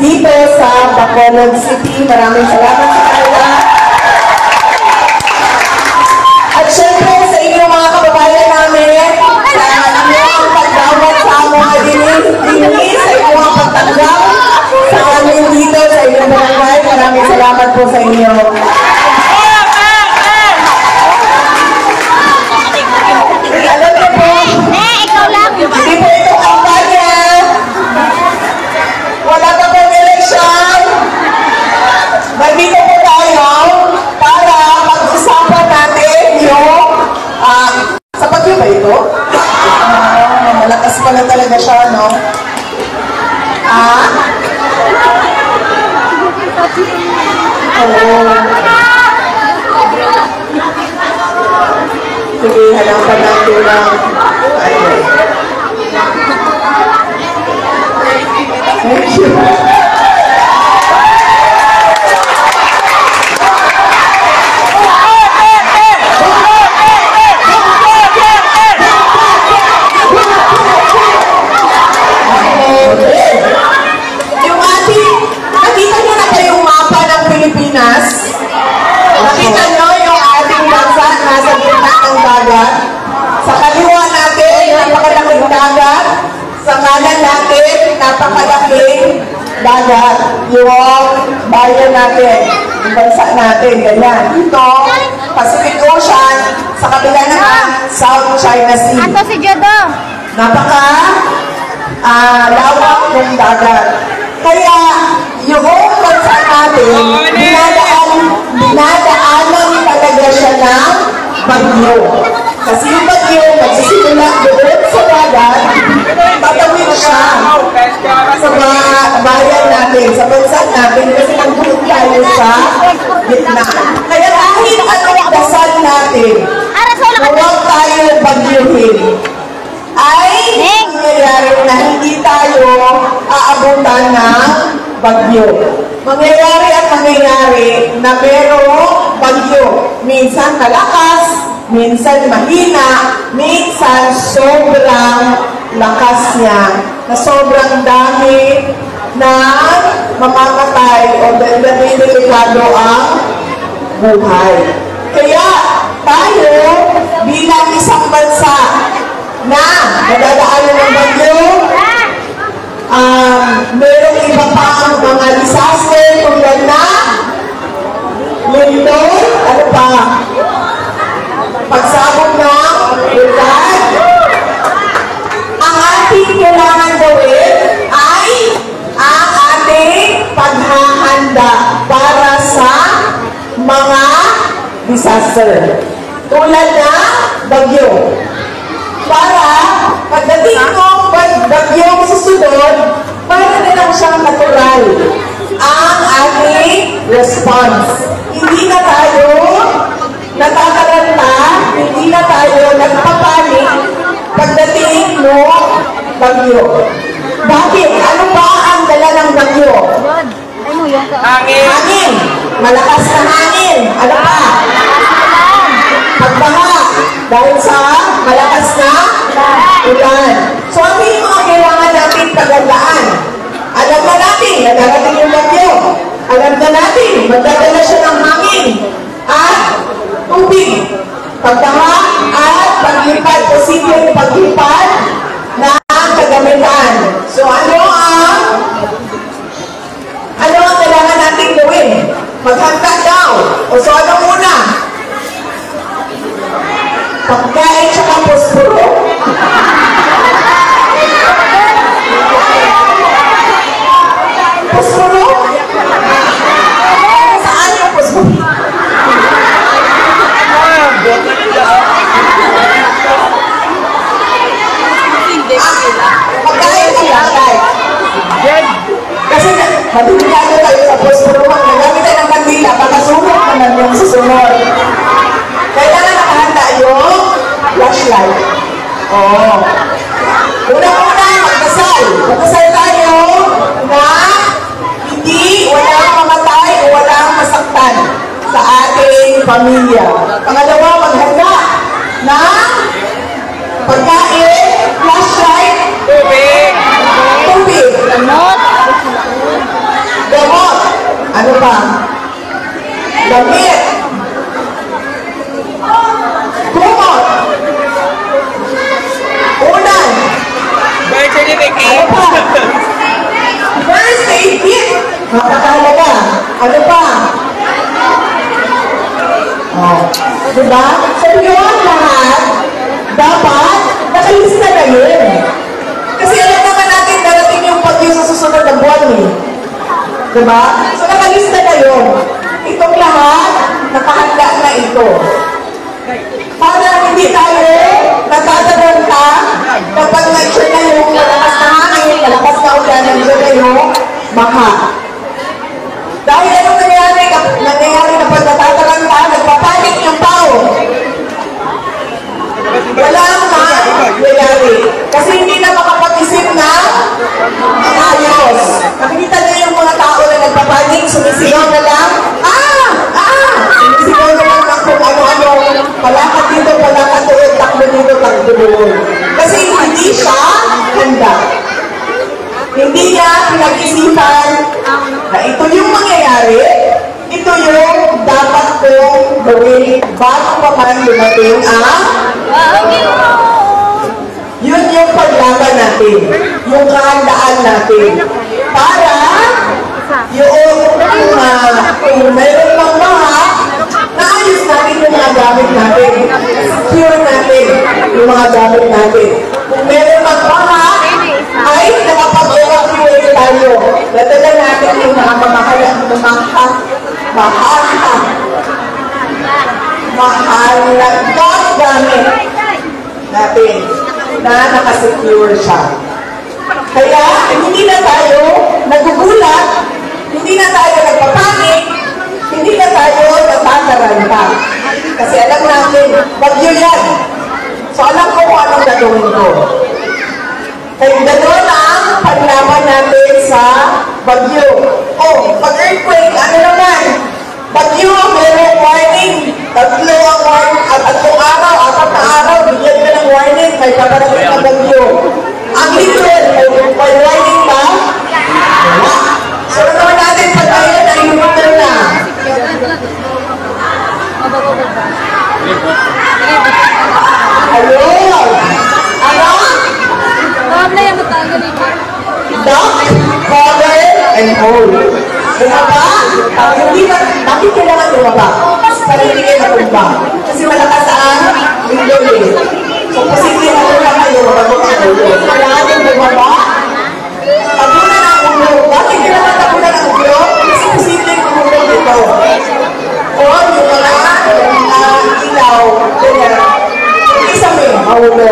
dito sa Bacolod City. Maraming salamat sa kanila. At syempre sa inyo mga kababayan namin, sa inyong pagdawat sa mga dinis, sa inyong pagtanggap sa amin dito sa inyong barangay. Maraming salamat po sa inyo. Alam niyo po, hindi po ito kampanya. Wala pa po election. Nandito po tayo para pag-usapan natin yung sa Bagyo ba ito? Malakas pala talaga siya, no? Sige, hanapan natin lang. Thank you. Nakita nyo na ba yung mapa ng Pilipinas? Nakita nyo yung ating bansa nasa gitna ng dagat? Sa kaliwa natin, napakalaking dagat. Sa kanan natin, napakalaking dagat. Yung bayan natin, yung bansa natin, ganyan. Ito, Pacific Ocean, sa kabila naman, South China Sea. Ato si Jodo. Lawak ng dagat. Kaya, yung bansa natin, dinadaanan talaga siya ng bagyo. Kasi yung bagyo, magsisimula doon sa dagat, tatawid siya sa bayan natin, sa bansa natin, kasi nandun tayo sa gitna. Kaya kahit anong dasal natin, huwag tayo bagyuhin, ay mangyayari na hindi tayo aabutan ng bagyo. Mangyayari at mangyayari na merong bagyo. Minsan malakas, minsan mahina, minsan sobrang lakas niya, na sobrang dami na mamamatay o delikado ang buhay. Kaya tayo bilang isang bansa na nadadaanan ng bagyo, merong iba pa ang mga disaster tulad na lindol, ano pa, pagsabog ng vulkan. Ang ating kailangan gawin ay ang ating paghahanda para sa mga disaster tulad na bagyo. Para pagdating ng bagyong susunod, para na lang siyang natural ang ating response. Hindi na tayo natataranta, hindi na tayo nagpapanik pagdating ng bagyo. Bakit? Ano ba ang dala ng bagyo? Hangin. Hangin. Malakas na hangin. Ano pa? Pagbaha. Dahil sa malakas na ulan. So, ano yung mga kailangan natin pagandaan? Alam na natin, nadarating yung bagyo. Alam na natin, magdadala siya ng hangin at tubig. Pagbaha at paglipad, posibleng paglipad ng kagamitan. So, ano ang kailangan natin gawin? Maghanda daw. O so, ano muna? Pagkain tsaka posporo. Posporo? Saan yung posporo? Pagkain sila, guys. Kasi matuligado tayo sa posporo. Nagamit tayo ng kandila, pagkasunog naman yung susunod. Kailangan nakahanda yung flashlight. Una-una, magdasal. Magdasal tayo na hindi walang mamatay o walang masaktan sa ating pamilya. Pangalawa, maghanda na pagkain, flashlight, tubig. ba? Damit. Kumot. Ulan. Birth certificate. Ano pa? First aid kit. Napakahalaga. Ano pa? Oh. Diba? So yun lahat, dapat nakalista na yun. Kasi alam naman natin darating yung pagyo sa susunod na buwan eh. Diba? So nakalista na yun. Itong lahat, nakahanda na ito. Para hindi tayo natatanong kapag lecture na yung malakas na hangin, malakas na ulan, nandiyan na yung baha. Dahil anong nangyayari kapag natatanong ka, nagpapanik yung tao. Wala nangyayari. Kasi hindi na makapag-isip na ayos. Nakikita niyo yung mga tao na nagpapanik, sumisigaw na lang, sumisigaw na lang ng kung ano-ano, palakad dito, palakad doon, takbo dito, takbo doon. Kasi hindi siya handa. Hindi niya pinag-isipan na ito yung mangyayari, ito yung dapat kong gawin bago pa man dumating yun yung paglaban natin, yung kahandaan natin. Para kung mayroon pang baha, naayos natin yung mga gamit natin. Secure natin yung mga gamit natin. Kung mayroon pang baha, ay nakapag-evacuate tayo. Nadala natin yung mga mahalagang gamit natin na nakasecure siya. Kaya hindi na tayo nagugulat, hindi na tayo nagpapanik, hindi na tayo natataranta. Kasi alam natin, bagyo yan. So alam ko kung anong gagawin ko. Kaya gano'n ang paglaban natin sa bagyo. Pag-earthquake, ano naman? Bagyo, mayroong warning. Tatlong araw, 4 na araw, bigyan ka ng warning, may paparating na bagyo. Ang literal, may warning ba? Wala. So naman natin pag tayo na inumitan na. Ayun! Ano? Duck, cover, and hold. Bumaba, hindi ba, bakit kailangan bumaba? Para hindi kayo natumba. Kasi malakas ang window eh. So, posible na kung kayo, bago ang ulo. Kailangan yung bumaba. Tabunan ang ulo. Bakit kailangan tabunan ang ulo? Kasi posible yung ulo dito. O, yung mga ilaw, ganyan. Isa mo yung ulo.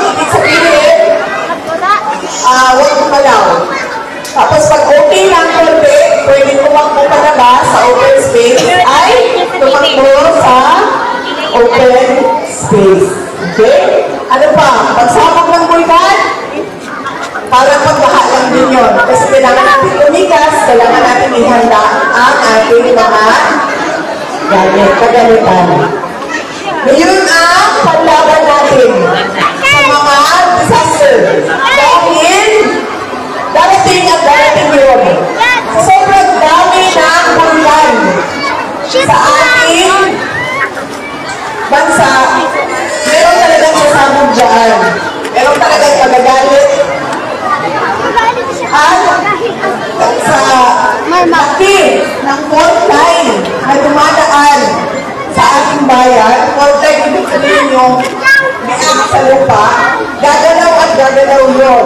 Ibig sabihin, huwag kumalaw. Tapos pag okay lang konti, pwede tumakbo pa na ba sa open space, ay tumakbo sa open space. Okay? Ano pa? Pagsabog ng bulkan, parang pagbaha lang din yun. Kasi kailangan natin tumigas, kailangan natin ihanda ang ating mga kagamitan. Ngayon ang panlaban natin sa mga disaster. Dahil darating at darating yun. Sobrang dami ng bulan sa ating bansa. Meron talagang sasabog dyan. Meron talagang magagalit. At sa laki ng fault line na dumadaan sa ating bayan, fault line ibig sabihin yung may sa lupa, gagalaw at gagalaw yun.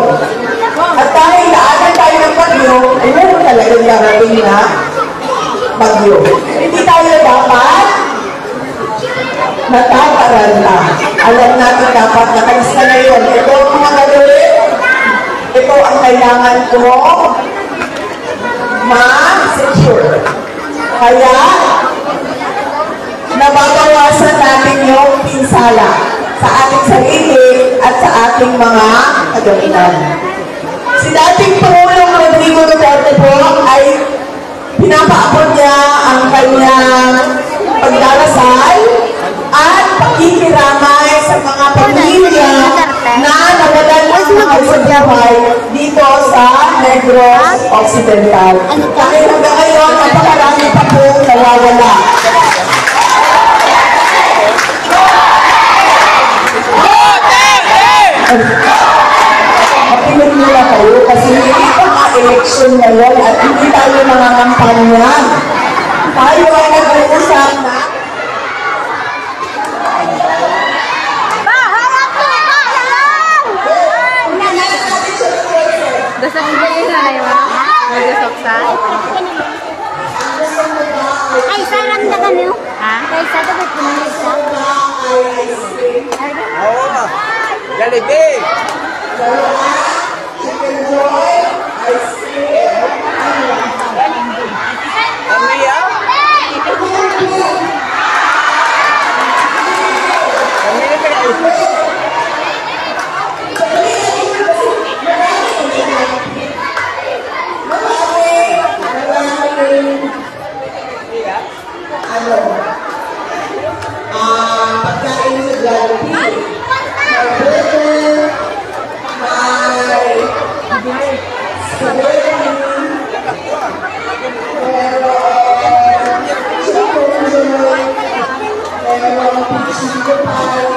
At dahil naanan tayo ng bagyo, ay meron talagang darating na bagyo. Hindi tayo dapat natataranta. Alam natin dapat nakalista na yun. Ito ang mga gagawin. Ito ang kailangan ko ma-secure. Kaya, nababawasan natin yung pinsala sa ating sarili at sa ating mga kagamitan. Si dating Pangulong Rodrigo Duterte po ay pinapaabot niya ang kanyang pagdarasal at pakikiramay sa mga pamilya na nawalan ng mga buhay dito sa Negros Occidental. Dahil hanggang ngayon, napakarami pa po nawawala. Makinig nila kayo kasi hindi pa election ngayon at hindi tayo nangangampanya. Tayo ay nag-uusap na Gusto mo ba yun na yun? Nag-usoksa? Ay, sarang na kami. Ha? Ay, sarang na kami. Oo. Jollibee. Pamilya? Pamilya ka na. pagkain sa Jollibee. May burger, may spaghetti, meron chicken joy, meron chicken pie,